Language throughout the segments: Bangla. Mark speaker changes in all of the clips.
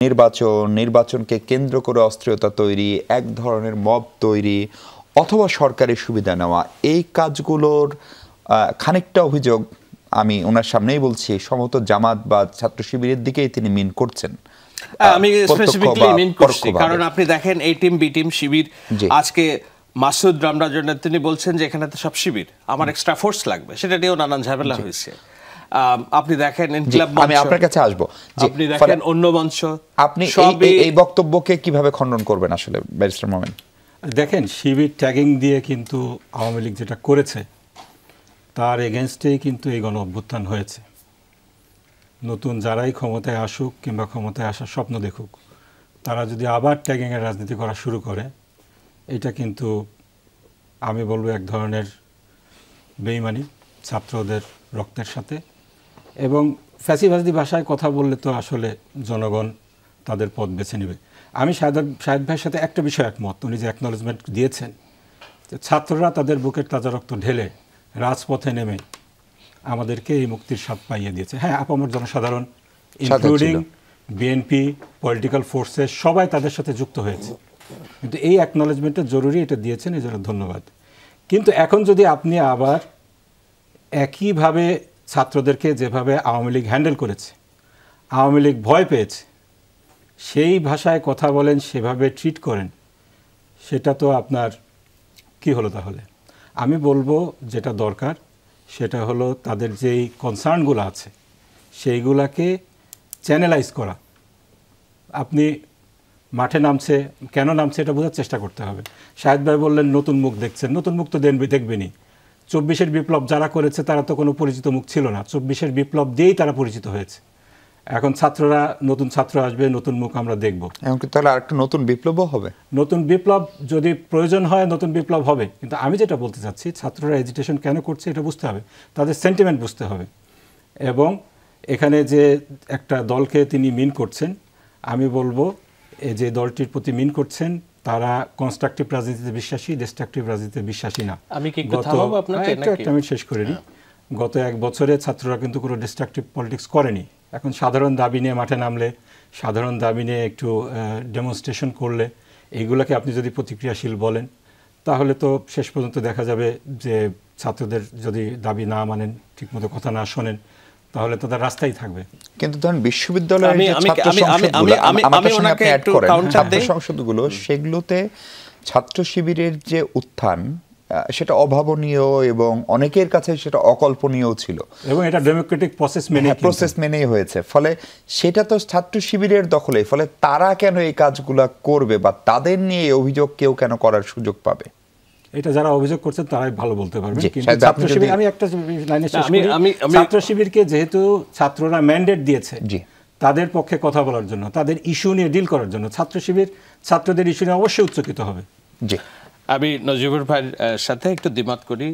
Speaker 1: নির্বাচনকে কেন্দ্র করে অস্থিরতা তৈরি, এক ধরনের মব তৈরি অথবা সরকারি সুবিধা নেওয়া, এই কাজগুলোর খানিকটা অভিযোগ আমি ওনার সামনেই বলছি সম্ভবত জামাত বা ছাত্র শিবিরের দিকেই তিনি মিন করছেন।
Speaker 2: আমি স্পেসিফিক্যালি মিন করছি কারণ আপনি দেখেন এই টিম বি টিম শিবির আজকে মাসুদ রামরার জন্য তিনি বলছেন যে এখানে তো সব শিবির, আমার এক্সট্রা ফোর্স লাগবে, সেটা নিয়েও নানান ঝামেলা হয়েছে। আপনি দেখেন ইনকিলাব মঞ্চ,
Speaker 1: আমি আপনার কাছে আসবো,
Speaker 2: আপনি দেখেন অন্য মঞ্চ,
Speaker 1: আপনি এই বক্তব্যকে কিভাবে খণ্ডন করবেন আসলে ব্যারিস্টার মোমেন?
Speaker 3: দেখেন শিবির ট্যাগিং দিয়ে কিন্তু আওয়ামী লীগ যেটা করেছে তার এগেনস্টেই কিন্তু এই গণ অভ্যুত্থান হয়েছে। নতুন যারাই ক্ষমতায় আসুক কিংবা ক্ষমতায় আসার স্বপ্ন দেখুক, তারা যদি আবার ট্যাগিংয়ের রাজনীতি করা শুরু করে, এটা কিন্তু আমি বলবো এক ধরনের বেইমানি ছাত্রদের রক্তের সাথে। এবং ফ্যাসিবাদী ভাষায় কথা বললে তো আসলে জনগণ তাদের পথ বেছে নেবে। আমি শাহেদ ভাইয়ের সাথে একটা বিষয় একমত, উনি যে অ্যাকনোলেজমেন্ট দিয়েছেন যে ছাত্ররা তাদের বুকের তাজা রক্ত ঢেলে রাজপথে নেমে আমাদেরকে এই মুক্তির স্বাদ পাইয়ে দিয়েছে। হ্যাঁ, আপামর জনসাধারণ ইনক্লুডিং বিএনপি পলিটিক্যাল ফোর্সেস সবাই তাদের সাথে যুক্ত হয়েছে, কিন্তু এই অ্যাকনোলেজমেন্টটা জরুরি, এটা দিয়েছেন, এই জন্য ধন্যবাদ। কিন্তু এখন যদি আপনি আবার একইভাবে ছাত্রদেরকে যেভাবে আওয়ামী লীগ হ্যান্ডেল করেছে, আওয়ামী লীগ ভয় পেয়েছে, সেই ভাষায় কথা বলেন, সেভাবে ট্রিট করেন, সেটা তো আপনার কি হলো তাহলে? আমি বলবো যেটা দরকার সেটা হলো তাদের যেই কনসার্নগুলো আছে সেইগুলাকে চ্যানেলাইজ করা। আপনি মাঠে নামছে, কেন নামছে এটা বোঝার চেষ্টা করতে হবে। শাহেদ ভাই বললেন নতুন মুখ দেখছেন, নতুন মুখ তো দেখবেনই। 24-এর বিপ্লব যারা করেছে তারা তো কোনো পরিচিত মুখ ছিল না, 24-এর বিপ্লব দিয়েই তারা পরিচিত হয়েছে। এখন ছাত্ররা, নতুন ছাত্র আসবে, নতুন মুখ আমরা দেখব।
Speaker 1: এমনকি তাহলে আরেকটা নতুন বিপ্লবও হবে।
Speaker 3: নতুন বিপ্লব যদি প্রয়োজন হয় নতুন বিপ্লব হবে, কিন্তু আমি যেটা বলতে চাচ্ছি ছাত্ররা এজিটেশন কেন করছে এটা বুঝতে হবে, তাদের সেন্টিমেন্ট বুঝতে হবে। এবং এখানে যে একটা দলকে তিনি মিন করছেন, আমি বলবো যে দলটির প্রতি মিন করছেন তারা কনস্ট্রাকটিভ রাজনীতিতে বিশ্বাসী, ডিস্ট্রাকটিভ রাজনীতিতে বিশ্বাসী না।
Speaker 2: আমি কি কথা বলবো আপনাকে?
Speaker 3: একটা মিনিট শেষ করে নিই। গত এক বছরে ছাত্ররা কিন্তু কোনো ডিস্ট্রাকটিভ পলিটিক্স করেনি। এখন সাধারণ দাবি নিয়ে মাঠে নামলে, সাধারণ দাবি নিয়ে একটু ডেমনস্ট্রেশন করলে, এইগুলোকে আপনি যদি প্রতিক্রিয়াশীল বলেন, তাহলে তো শেষ পর্যন্ত দেখা যাবে যে ছাত্রদের যদি দাবি না মানেন, ঠিকমতো কথা না শোনেন, তাহলে তাদের রাস্তায় থাকবে।
Speaker 1: কিন্তু ধরেন বিশ্ববিদ্যালয়ের ছাত্র সংসদগুলো, সেগুলোতে ছাত্র শিবিরের যে উত্থান সেটা অভাবনীয় এবং অনেকের কাছে সেটা অকল্পনীয় ছিল,
Speaker 3: এবং এটা ডেমোক্রেটিক প্রসেস
Speaker 1: মেনেই হয়েছে। ফলে সেটা তো ছাত্র শিবিরের দখলে, ফলে তারা কেন এই কাজগুলা করবে বা তাদের নিয়ে এই অভিযোগ কেউ কেন করার সুযোগ পাবে?
Speaker 3: এটা যারা অভিযোগ করছেন তারাই ভালো বলতে পারবেন। কিন্তু ছাত্র শিবির, আমি একটা লাইনে শেষ করি, ছাত্র শিবিরকে যেহেতু ছাত্ররা ম্যান্ডেট দিয়েছে তাদের পক্ষে কথা বলার জন্য, তাদের ইস্যু নিয়ে ডিল করার জন্য, ছাত্র শিবির ছাত্রদের ইস্যু নিয়ে অবশ্যই উচ্চকিত হবে।
Speaker 1: জি,
Speaker 2: আমি নজিবুর ভাইয়ের সাথে একটু দ্বিমত করি।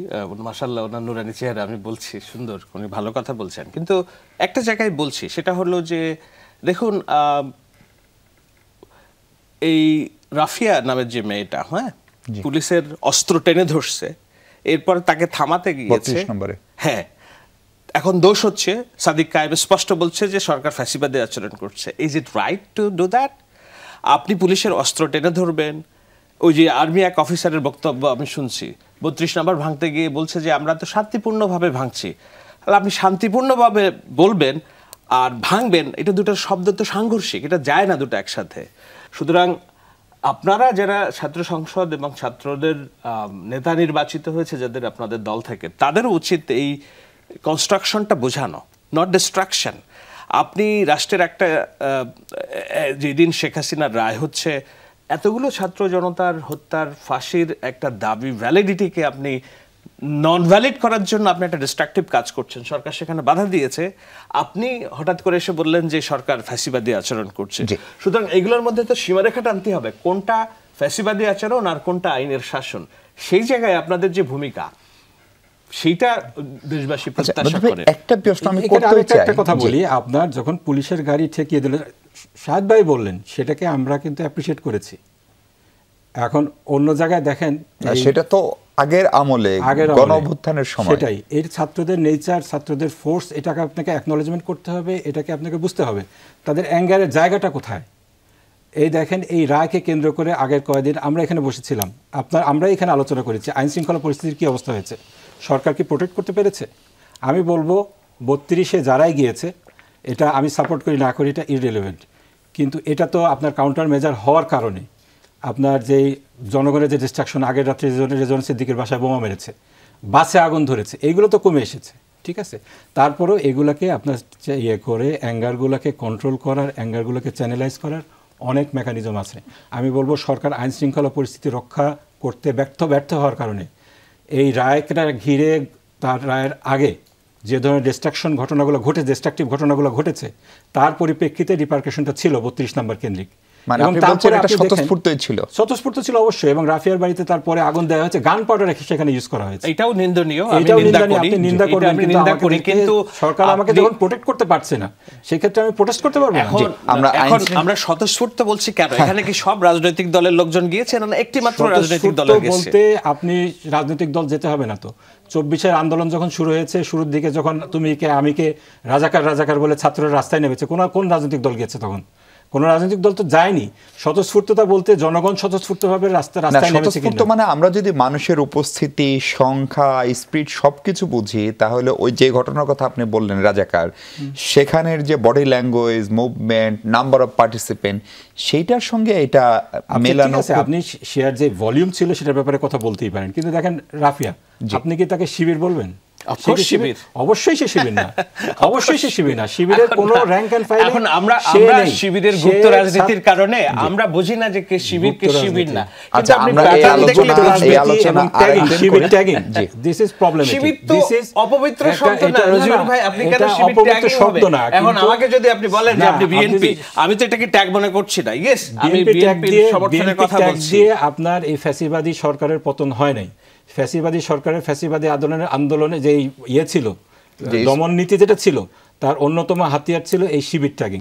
Speaker 2: মাশাআল্লাহ, ওনার নুরানি চেহারা, আমি বলছি সুন্দর, উনি ভালো কথা বলছেন, কিন্তু একটা জায়গায় বলছি, সেটা হলো যে দেখুন এই রাফিয়া নামের যে মেয়েটা, হ্যাঁ, পুলিশের অস্ত্র টেনে ধরছে, এরপর তাকে থামাতে গিয়েছে, হ্যাঁ, এখন দোষ হচ্ছে সাদিক কায়েম স্পষ্ট বলছে যে সরকার ফ্যাসিবাদী আচরণ করছে। Is it right to do that? আপনি পুলিশের অস্ত্র টেনে ধরবেন? ওই যে আর্মি এক অফিসারের বক্তব্য আমি শুনছি, 32 নম্বর ভাঙতে গিয়ে বলছে যে আমরা তো শান্তিপূর্ণভাবে ভাঙছি। তাহলে আপনি শান্তিপূর্ণভাবে বলবেন আর ভাঙবেন, এটা দুটো শব্দ তো সাংঘর্ষিক, এটা যায় না দুটো একসাথে। সুতরাং আপনারা যারা ছাত্র সংসদ এবং ছাত্রদের নেতা নির্বাচিত হয়েছে যাদের আপনাদের দল থেকে, তাদের উচিত এই কনস্ট্রাকশনটা বোঝানো, নট ডিস্ট্রাকশন। আপনি রাষ্ট্রের একটা যেদিন শেখ হাসিনার রায় হচ্ছে, এতগুলো ছাত্র জনতার হত্যার ফাঁসির একটা দাবি ভ্যালিডিটিকে আপনি নন ভ্যালিড করার জন্য আপনি একটা ডিস্ট্রাকটিভ কাজ করছেন, সরকার সেখানে বাধা দিয়েছে, আপনি হঠাৎ করে এসে বললেন যে সরকার ফ্যাসিবাদী আচরণ করছে। সুতরাং এগুলোর মধ্যে তো সীমারেখা টানতে হবে, কোনটা ফ্যাসিবাদী আচরণ আর কোনটা আইনের শাসন। সেই জায়গায় আপনাদের যে ভূমিকা, সেইটা দেশবাসী প্রত্যাশা করে।
Speaker 1: একটা প্রশ্ন আমি করতে চাই,
Speaker 3: একটা কথা বলি, আপনার যখন পুলিশের গাড়ি ঠেকিয়ে দিল, শাহেদ ভাই বললেন, সেটাকে আমরা কিন্তু অ্যাপ্রিশিয়েট করেছি। এখন অন্য জায়গায় দেখেন,
Speaker 1: সেটা তো আগের আমলে গণঅভ্যুত্থানের সময়,
Speaker 3: সেটাই এর ছাত্রদের নেচার, ছাত্রদের ফোর্স, এটাকে আপনাকে অ্যাকনোলেজমেন্ট করতে হবে, এটাকে আপনাকে বুঝতে হবে তাদের অ্যাঙ্গারের জায়গাটা কোথায়। এই দেখেন এই রায়কে কেন্দ্র করে আগের কয়েকদিন আমরা এখানে বসেছিলাম, আমরা এখানে আলোচনা করেছি আইন শৃঙ্খলা পরিস্থিতির কী অবস্থা হয়েছে, সরকার কি প্রোটেক্ট করতে পেরেছে? আমি বলবো 32-এ যারাই গিয়েছে, এটা আমি সাপোর্ট করি না করি এটা ইররিলেভেন্ট, কিন্তু এটা তো আপনার কাউন্টার মেজার হওয়ার কারণে আপনার যেই জনগণের যে ডিস্ট্রাকশন, আগের রাত্রে রেজন সিদ্দিকের বাসায় বোমা মেরেছে, বাসে আগুন ধরেছে, এইগুলো তো কমে এসেছে, ঠিক আছে? তারপরেও এগুলোকে আপনার ইয়ে করে অ্যাঙ্গারগুলোকে কন্ট্রোল করার, অ্যাঙ্গারগুলোকে চ্যানেলাইজ করার অনেক মেকানিজম আছে। আমি বলবো সরকার আইন শৃঙ্খলা পরিস্থিতি রক্ষা করতে ব্যর্থ হওয়ার কারণে এই রায়টা ঘিরে, তার রায়ের আগে যে ধরনের ডিস্ট্রাকশন ঘটনাগুলো ডিস্ট্রাকটিভ ঘটনাগুলো ঘটেছে, তার পরিপ্রেক্ষিতে রিপারকেশনটা ছিল 32 নম্বর কেন্দ্রিক। স্বতঃস্ফূর্ত ছিল অবশ্যই, এবং রাফিয়ার বাড়িতে তারপরে আগুন দেওয়া হয়েছে, গান পাউডার সেখানে ইউজ করা হয়েছে।
Speaker 2: এটাও নিন্দনীয়,
Speaker 3: আপনি নিন্দা করবেন, কিন্তু সরকার আমাকে যখন প্রোটেক্ট করতে পারছে না, সেই ক্ষেত্রে আমি প্রোটেস্ট করতে পারবো না।
Speaker 2: আমরা স্বতঃস্ফূর্ত বলছি কেন? এখানে কি সব রাজনৈতিক দলের লোকজন গিয়েছে না একটি মাত্র রাজনৈতিক দল গিয়েছে?
Speaker 3: বলতে আপনি রাজনৈতিক দল যেতে হবে না তো। 24-এর আন্দোলন যখন শুরু হয়েছে, শুরুর দিকে যখন তুমি কে আমি কে রাজাকার বলে ছাত্ররা রাস্তায় নেমেছে, কোন রাজনৈতিক দল গেছে? তখন কোনো রাজনৈতিক দল তো যায়নি। স্বতঃস্ফূর্ততা বলতে জনগণ স্বতঃস্ফূর্তভাবে রাস্তায় নেমেছে।
Speaker 1: কিন্তু মানে আমরা যদি মানুষের উপস্থিতি, সংখ্যা, স্পিড সবকিছু বুঝি, তাহলে ওই যে ঘটনার কথা আপনি বললেন রাজাকার, সেখানের যে body language, movement, number of participant, সেইটার সঙ্গে এটা মেলানো।
Speaker 3: আপনি শেয়ার যে ভলিউম ছিল সেটার ব্যাপারে কথা বলতেই পারেন, কিন্তু দেখেন রাফিয়া, আপনি কি তাকে শিবির বলবেন? অবশ্যই সে শিবির না, অবশ্যই সে শিবির না। শিবিরের কোনো র্যাঙ্ক এন্ড ফাইল,
Speaker 2: এখন আমরা শিবিরের গুপ্ত রাজনীতির কারণে আমরা বুঝি না যে কে শিবির কে শিবির না।
Speaker 1: আচ্ছা, আমরা এই আলোচনা
Speaker 3: শিবির ট্যাগিং, দিস ইজ প্রবলেম।
Speaker 2: শিবির তো অপবিত্র শব্দ না রজিউর ভাই, আপনি কেন শিবির ট্যাগিং হবে? এখন আমাকে যদি আপনি বলেন যে আপনি বিএনপি, আমি তো এটাকে ট্যাগ মনে করছি না। ইয়েস, আমি বিএনপির সমর্থনের কথা বলছি।
Speaker 3: আপনার এই ফ্যাসিবাদী সরকারের পতন হয় নাই। ফ্যাসিবাদী সরকারের ফ্যাসিবাদী আন্দোলনে যে ইয়ে ছিল, দমন নীতি যেটা ছিল, তার অন্যতম হাতিয়ার ছিল এই শিবির ট্যাগিং।